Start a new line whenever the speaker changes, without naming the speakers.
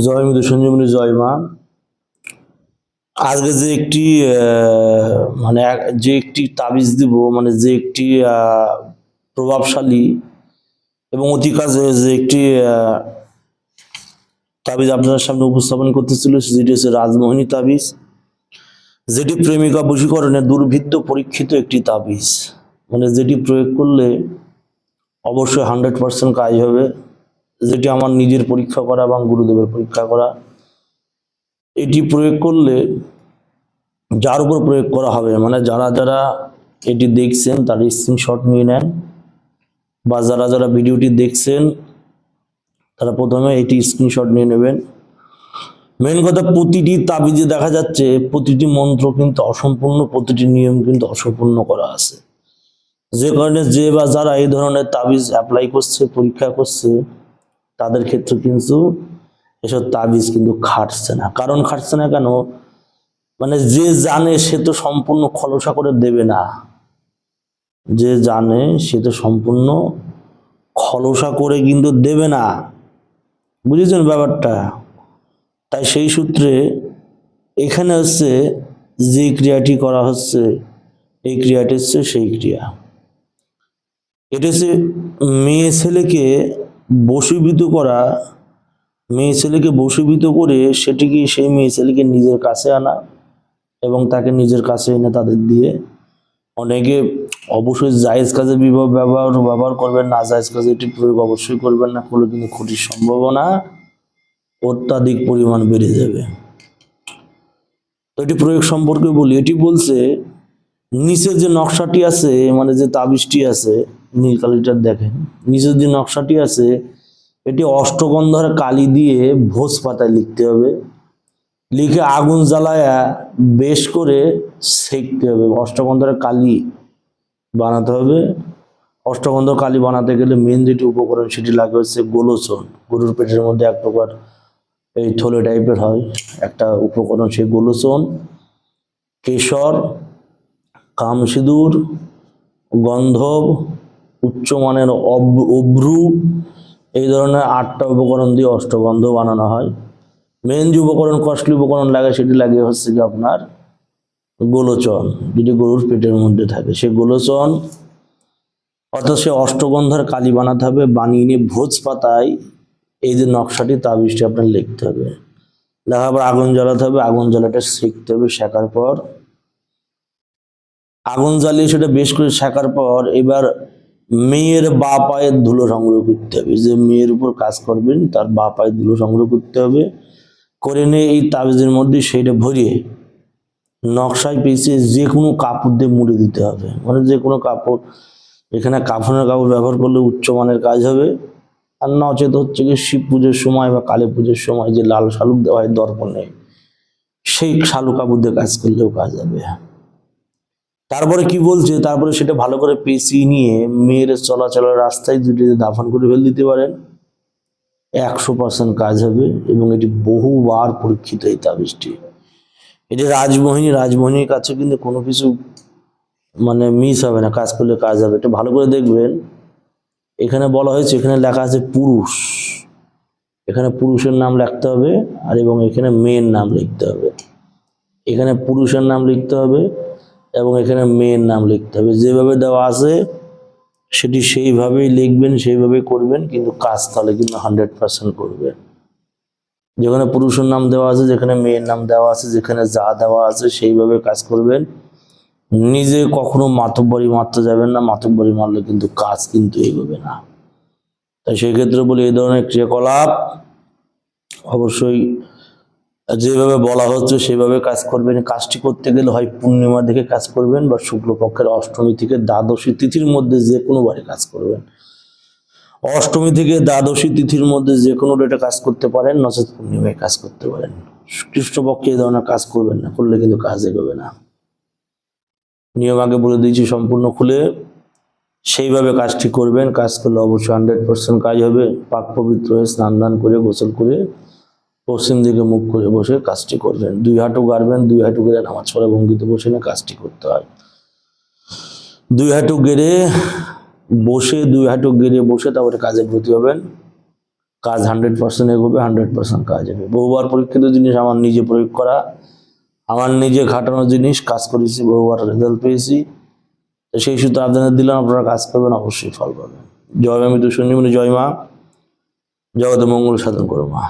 জয় মৃদু সঞ্জীবনী জয় মা। আজকে যে একটি যে একটি তাবিজ দিব, মানে যে একটি প্রভাবশালী এবং অতি কাজে যে একটি তাবিজ আপনার সামনে উপস্থাপন করতেছিল, যেটি হচ্ছে রাজমোহিনী তাবিজ, যেটি প্রেমিকা বশীকরণে দুর্ভিদ্য পরীক্ষিত একটি তাবিজ, মানে যেটি প্রয়োগ করলে অবশ্যই 100% কাজ হবে, যেটি আমার নিজের পরীক্ষা করা এবং গুরুদেবের পরীক্ষা করা। এটি প্রয়োগ করলে যার উপর প্রয়োগ করা হবে, মানে যারা যারা এটি দেখছেন তার স্ক্রিনশট নিয়ে নেন, বা যারা যারা ভিডিওটি দেখছেন তারা প্রথমে এটি স্ক্রিনশট নিয়ে নেবেন। মেন কথা, প্রতিটি তাবিজে দেখা যাচ্ছে প্রতিটি মন্ত্র কিন্তু অসম্পূর্ণ, প্রতিটি নিয়ম কিন্তু অসম্পূর্ণ করা আছে, যে কারণে যে বা যারা এই ধরনের তাবিজ অ্যাপ্লাই করছে, পরীক্ষা করছে, তাদের ক্ষেত্রে কিন্তু এসব তাবিজ কিন্তু খাটছে না। কারণ খাটছে না কেন? মানে যে জানে সে তো সম্পূর্ণ খোলসা করে দেবে না, যে জানে সে তো সম্পূর্ণ খোলসা করে কিন্তু দেবে না, বুঝেছেন ব্যাপারটা? তাই সেই সূত্রে এখানে হচ্ছে যে ক্রিয়াটি করা হচ্ছে, এই ক্রিয়াটি হচ্ছে সেই ক্রিয়া। এটা হচ্ছে মেয়ে ছেলেকে বশীভূত করা, মেয়ে ছেলেকে বশীভূত করে সেটিকে সেই মেয়ে ছেলেকে নিজের কাছে আনা এবং তাকে নিজের কাছে এনে তাদের দিয়ে, অনেকে অবশ্যই জায়েজ কাজে ব্যবহার করবেন, না জায়েজ কাজে এটি প্রয়োগ অবশ্যই করবেন না, করলে কিন্তু ক্ষতির সম্ভাবনা অত্যাধিক পরিমাণ বেড়ে যাবে। তো এটি প্রয়োগ সম্পর্কে বলি। এটি বলছে নিচের যে নকশাটি আছে, মানে যে তাবিজটি আছে, নীলকালিটা দেখেন, নিচের যে নকশাটি আছে এটি অষ্টগন্ধর কালি দিয়ে ভোজ পাতায় লিখতে হবে, লিখে আগুন জ্বালায়া বেশ করে সেঁকতে হবে। অষ্টগন্ধর কালি বানাতে হবে। অষ্টগন্ধ কালি বানাতে গেলে মেন যেটি উপকরণ সেটি লাগে হচ্ছে গোলোচন। গরুর পেটের মধ্যে এক প্রকার এই থলে টাইপের হয় একটা উপকরণ, সেই গোলোচন, কেশর, কামসিঁদুর, গন্ধব, উচ্চমানের অভ্রু, এই ধরনের 8টা উপকরণ দিয়ে অষ্টগন্ধ বানানো হয়। মেন যে উপকরণ, কস্টলি উপকরণ লাগে সেটি লাগে হচ্ছে কি আপনার গোলোচন, যেটি গরুর পেটের মধ্যে থাকে। সে গোলোচন অর্থাৎ সে অষ্টগন্ধার কালি বানাতে হবে, বানিয়ে নিয়ে ভোজ পাতায় এই যে নকশাটি তাবিজটি আপনার লিখতে হবে, লেখার পর আগুন জ্বালাতে হবে, আগুন জ্বালাটা সেঁকতে হবে। শেখার পর আগুন জ্বালিয়ে সেটা বেশ করে শেখার পর এবার মেয়ের বা পায়ের ধুলো সংগ্রহ করতে হবে। যে মেয়ের উপর কাজ করবেন তার বা পায়ের ধুলো সংগ্রহ করতে হবে, করে নিয়ে এই তাবিজের মধ্যে সেইটা ভরিয়ে নকশায় পেঁচিয়ে যে কোনো কাপড় দিয়ে মুড়ে দিতে হবে। মানে যে কোনো কাপড়, এখানে কাফনের কাপড় ব্যবহার করলে উচ্চমানের কাজ হবে। আর নচেত হচ্ছে কি শিব পুজোর সময় বা কালী পুজোর সময় যে লাল শালুক দেওয়া হয় দর্পণে, সেই শালুক কাপড় দিয়ে কাজ করলেও কাজ হবে। তারপরে কি বলছে, তারপরে সেটা ভালো করে পেঁচিয়ে নিয়ে মেয়ের চলাচলের রাস্তায় যদি দাফন করে ফেলে দিতে পারেন, 100% কাজ হবে। এবং এটি বহুবার পরীক্ষিত এই তাবিজটি। এটি রাজমোহিনীর কাছে কিন্তু কোনো কিছু মানে মিস হবে না, কাজ করলে কাজ হবে। এটা ভালো করে দেখবেন। এখানে বলা হয়েছে, এখানে লেখা আছে পুরুষ, এখানে পুরুষের নাম লিখতে হবে, আর এবং এখানে মেয়ের নাম লিখতে হবে। এখানে পুরুষের নাম লিখতে হবে এবং এখানে মেয়ের নাম লিখতে হবে। যেভাবে দেওয়া আছে সেটি সেইভাবেই লিখবেন, সেইভাবেই করবেন, কিন্তু কাজ তাহলে কিন্তু 100% করবেন। যেখানে পুরুষের নাম দেওয়া আছে, যেখানে মেয়ের নাম দেওয়া আছে, যেখানে যা দেওয়া আছে সেইভাবে কাজ করবেন। নিজে কখনো মাতব্বরি মারতে যাবেন না, মাতব্বরি মারলে কিন্তু কাজ কিন্তু এগোবে না। তাই সেই ক্ষেত্রে বলি, এই ধরনের ক্রিয়াকলাপ অবশ্যই যেভাবে বলা হচ্ছে সেভাবে কাজ করবেন। কাজটি করতে গেলে হয় পূর্ণিমা দেখে কাজ করবেন, বা শুক্লপক্ষের অষ্টমী থেকে দ্বাদশী তিথির মধ্যে যে কোনো বারে কাজ করবেন। অষ্টমী থেকে দ্বাদশী তিথির মধ্যে যে কোনো ডেটে কাজ করতে পারেন, নচেত পূর্ণিমায় কাজ করতে পারেন। কৃষ্ণপক্ষে এই ধরনের কাজ করবেন না, করলে কিন্তু কাজ এগোবে না। নিয়ম আগে বলে দিয়েছি সম্পূর্ণ খুলে, সেইভাবে কাজটি করবেন। কাজ করলে অবশ্যই 100% কাজ হবে। পাক পবিত্র হয়ে স্নান দান করে গোসল করে পশ্চিম দিকে মুখ করে বসে কাজটি করবেন। 2 হাঁটু গাড়বেন, 2 হাঁটু গেড়ে নামাজ পড়া ভঙ্গিতে বসে না কাজটি করতে হয়। 2 হাঁটু গেড়ে বসে, 2 হাঁটু গেড়ে বসে তারপরে কাজে ব্রতী হবেন। কাজ 100% এগোবে, 100% কাজ হবে। বহুবার পরীক্ষিত জিনিস আমার নিজে প্রয়োগ করা, আমার নিজে খাটানো জিনিস, কাজ করেছি, বহুবার রেজাল্ট পেয়েছি। তো সেই সূত্রে আপনাদের দিলাম, আপনারা কাজ করবেন, অবশ্যই ফল পাবেন। জয় মা মৃত্যু সঞ্জীবনী, জয় মা, জগতে মঙ্গল সাধন করো মা।